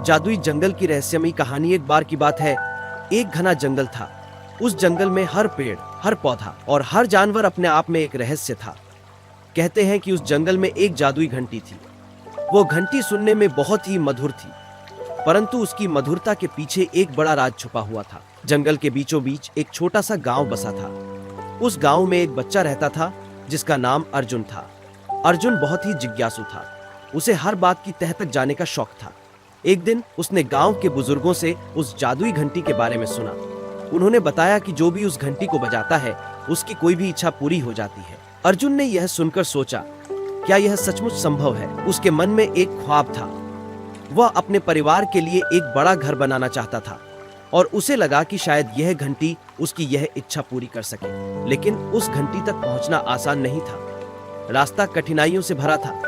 जादुई जंगल की रहस्यमयी कहानी। एक बार की बात है, एक घना जंगल था। उस जंगल में हर पेड़, हर पौधा और हर जानवर अपने आप में एक रहस्य था। कहते हैं कि उस जंगल में एक जादुई घंटी थी। वो घंटी सुनने में बहुत ही मधुर थी, परंतु उसकी मधुरता के पीछे एक बड़ा राज छुपा हुआ था। जंगल के बीचों बीच एक छोटा सा गांव बसा था। उस गांव में एक बच्चा रहता था जिसका नाम अर्जुन था। अर्जुन बहुत ही जिज्ञासु था। उसे हर बात की तह तक जाने का शौक था। एक दिन उसने गांव के बुजुर्गों से उस जादुई घंटी के बारे में सुना। उन्होंने बताया कि जो भी उस घंटी को बजाता है उसकी कोई भी इच्छा पूरी हो जाती है। अर्जुन ने यह सुनकर सोचा, क्या यह सचमुच संभव है? उसके मन में एक ख्वाब था। वह अपने परिवार के लिए एक बड़ा घर बनाना चाहता था और उसे लगा कि शायद यह घंटी उसकी यह इच्छा पूरी कर सके। लेकिन उस घंटी तक पहुंचना आसान नहीं था। रास्ता कठिनाइयों से भरा था।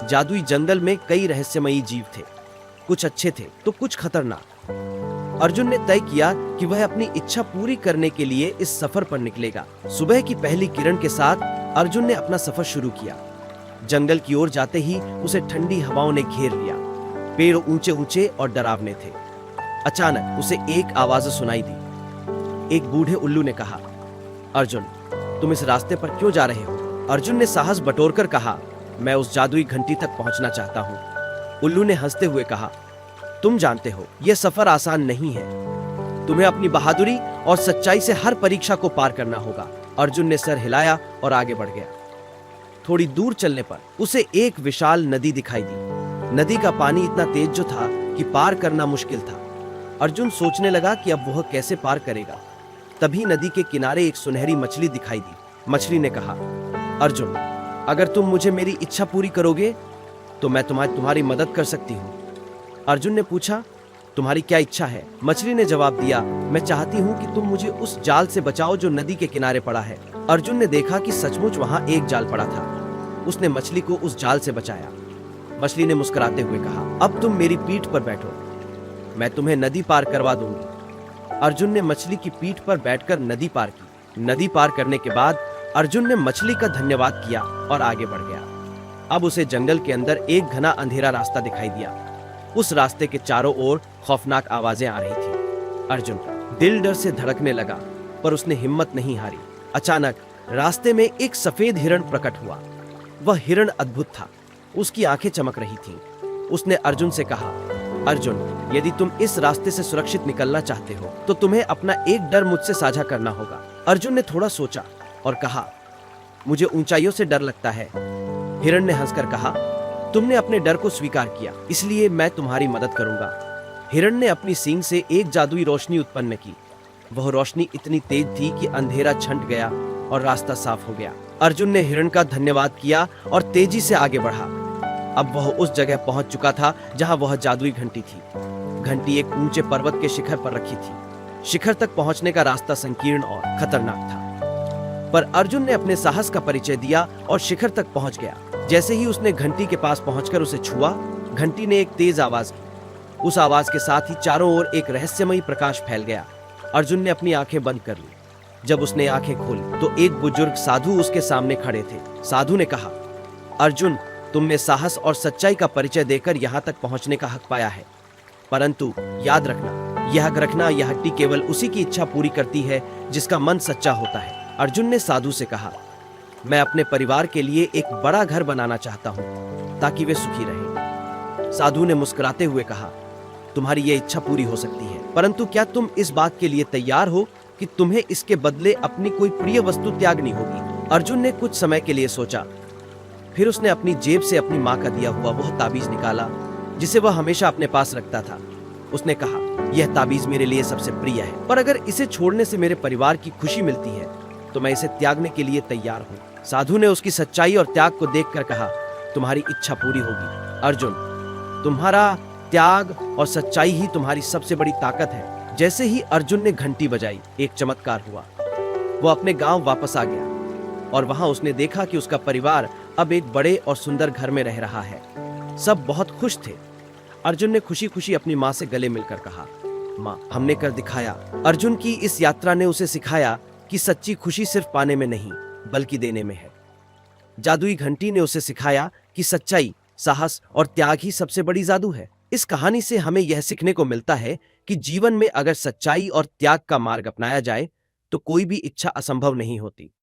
जादुई जंगल में कई रहस्यमयी जीव थे, कुछ अच्छे थे तो कुछ खतरनाक। अर्जुन ने तय किया कि वह अपनी इच्छा पूरी करने के लिए इस सफर पर निकलेगा। सुबह की पहली किरण के साथ अर्जुन ने अपना सफर शुरू किया। जंगल की ओर जाते ही उसे ठंडी हवाओं ने घेर लिया। पेड़ ऊंचे ऊंचे और डरावने थे। अचानक उसे एक आवाज सुनाई दी। एक बूढ़े उल्लू ने कहा, अर्जुन, तुम इस रास्ते पर क्यों जा रहे हो? अर्जुन ने साहस बटोरकर कहा, मैं उस जादुई घंटी तक पहुंचना चाहता हूं। उल्लू ने हंसते हुए कहा, तुम जानते हो यह सफर आसान नहीं है। तुम्हें अपनी बहादुरी और सच्चाई से हर परीक्षा को पार करना होगा। अर्जुन ने सर हिलाया और आगे बढ़ गया। थोड़ी दूर चलने पर उसे एक विशाल नदी दिखाई दी। नदी का पानी इतना तेज जो था कि पार करना मुश्किल था। अर्जुन सोचने लगा कि अब वह कैसे पार करेगा। तभी नदी के किनारे एक सुनहरी मछली दिखाई दी। मछली ने कहा, अर्जुन, अगर तुम मुझे मेरी इच्छा पूरी करोगे तो मैं तुम्हारी मदद कर सकती हूँ। अर्जुन ने पूछा, तुम्हारी क्या इच्छा है? मछली ने जवाब दिया, मैं चाहती हूँ कि तुम मुझे उस जाल से बचाओ जो नदी के किनारे पड़ा है। अर्जुन ने देखा कि सचमुच वहां एक जाल पड़ा था। उसने मछली को उस जाल से बचाया। मछली ने मुस्कुराते हुए कहा, अब तुम मेरी पीठ पर बैठो, मैं तुम्हें नदी पार करवा दूंगी। अर्जुन ने मछली की पीठ पर बैठकर नदी पार की। नदी पार करने के बाद अर्जुन ने मछली का धन्यवाद किया और आगे बढ़ गया। अब उसे जंगल के अंदर एक घना अंधेरा रास्ता दिखाई दिया। उस रास्ते के चारों ओर खौफनाक आवाजें आ रही थी। अर्जुन का दिल डर से धड़कने लगा, पर उसने हिम्मत नहीं हारी। अचानक रास्ते में एक सफेद हिरण प्रकट हुआ। वह हिरण अद्भुत था। उसकी आंखें चमक रही थीं। उसने अर्जुन से कहा, अर्जुन, यदि तुम इस रास्ते से सुरक्षित निकलना चाहते हो तो तुम्हें अपना एक डर मुझसे साझा करना होगा। अर्जुन ने थोड़ा सोचा और कहा, मुझे ऊंचाइयों से डर लगता है। हिरण ने हंसकर कहा, तुमने अपने डर को स्वीकार किया, इसलिए मैं तुम्हारी मदद करूंगा। हिरण ने अपनी सींग से एक जादुई रोशनी उत्पन्न की। वह रोशनी इतनी तेज थी कि अंधेरा छंट गया और रास्ता साफ हो गया। अर्जुन ने हिरण का धन्यवाद किया और तेजी से आगे बढ़ा। अब वह उस जगह पहुंच चुका था जहां वह जादुई घंटी थी। घंटी एक ऊंचे पर्वत के शिखर पर रखी थी। शिखर तक पहुंचने का रास्ता संकीर्ण और खतरनाक था, पर अर्जुन ने अपने साहस का परिचय दिया और शिखर तक पहुंच गया। जैसे ही उसने घंटी के पास पहुंचकर उसे छुआ, घंटी ने एक तेज आवाज की। उस आवाज के साथ ही चारों ओर एक रहस्यमयी प्रकाश फैल गया। अर्जुन ने अपनी आंखें बंद कर ली। जब उसने आंखें खोली तो एक बुजुर्ग साधु उसके सामने खड़े थे। साधु ने कहा, अर्जुन, तुमने साहस और सच्चाई का परिचय देकर यहाँ तक पहुँचने का हक पाया है, परंतु याद रखना, यह हड्डी केवल उसी की इच्छा पूरी करती है जिसका मन सच्चा होता है। अर्जुन ने साधु से कहा, मैं अपने परिवार के लिए एक बड़ा घर बनाना चाहता हूँ ताकि वे सुखी रहें। साधु ने मुस्कुराते हुए कहा, तुम्हारी ये इच्छा पूरी हो सकती है, परंतु क्या तुम इस बात के लिए तैयार हो कि तुम्हें इसके बदले अपनी कोई प्रिय वस्तु त्यागनी होगी? अर्जुन ने कुछ समय के लिए सोचा। फिर उसने अपनी जेब से अपनी माँ का दिया हुआ वह ताबीज निकाला जिसे वह हमेशा अपने पास रखता था। उसने कहा, यह ताबीज मेरे लिए सबसे प्रिय है, पर अगर इसे छोड़ने से मेरे परिवार की खुशी मिलती है तो मैं इसे त्यागने के लिए तैयार हूँ। साधु ने उसकी सच्चाई और त्याग को देखकर कहा, तुम्हारी इच्छा पूरी होगी अर्जुन, तुम्हारा त्याग और सच्चाई ही तुम्हारी सबसे बड़ी ताकत है। जैसे ही अर्जुन ने घंटी बजाई, एक चमत्कार हुआ। वो अपने गांव वापस आ गया और वहां उसने देखा कि उसका परिवार अब एक बड़े और सुंदर घर में रह रहा है। सब बहुत खुश थे। अर्जुन ने खुशी खुशी अपनी माँ से गले मिलकर कहा, माँ, हमने कर दिखाया। अर्जुन की इस यात्रा ने उसे सिखाया कि सच्ची खुशी सिर्फ पाने में नहीं बल्कि देने में है। जादुई घंटी ने उसे सिखाया कि सच्चाई, साहस और त्याग ही सबसे बड़ी जादू है। इस कहानी से हमें यह सीखने को मिलता है कि जीवन में अगर सच्चाई और त्याग का मार्ग अपनाया जाए तो कोई भी इच्छा असंभव नहीं होती।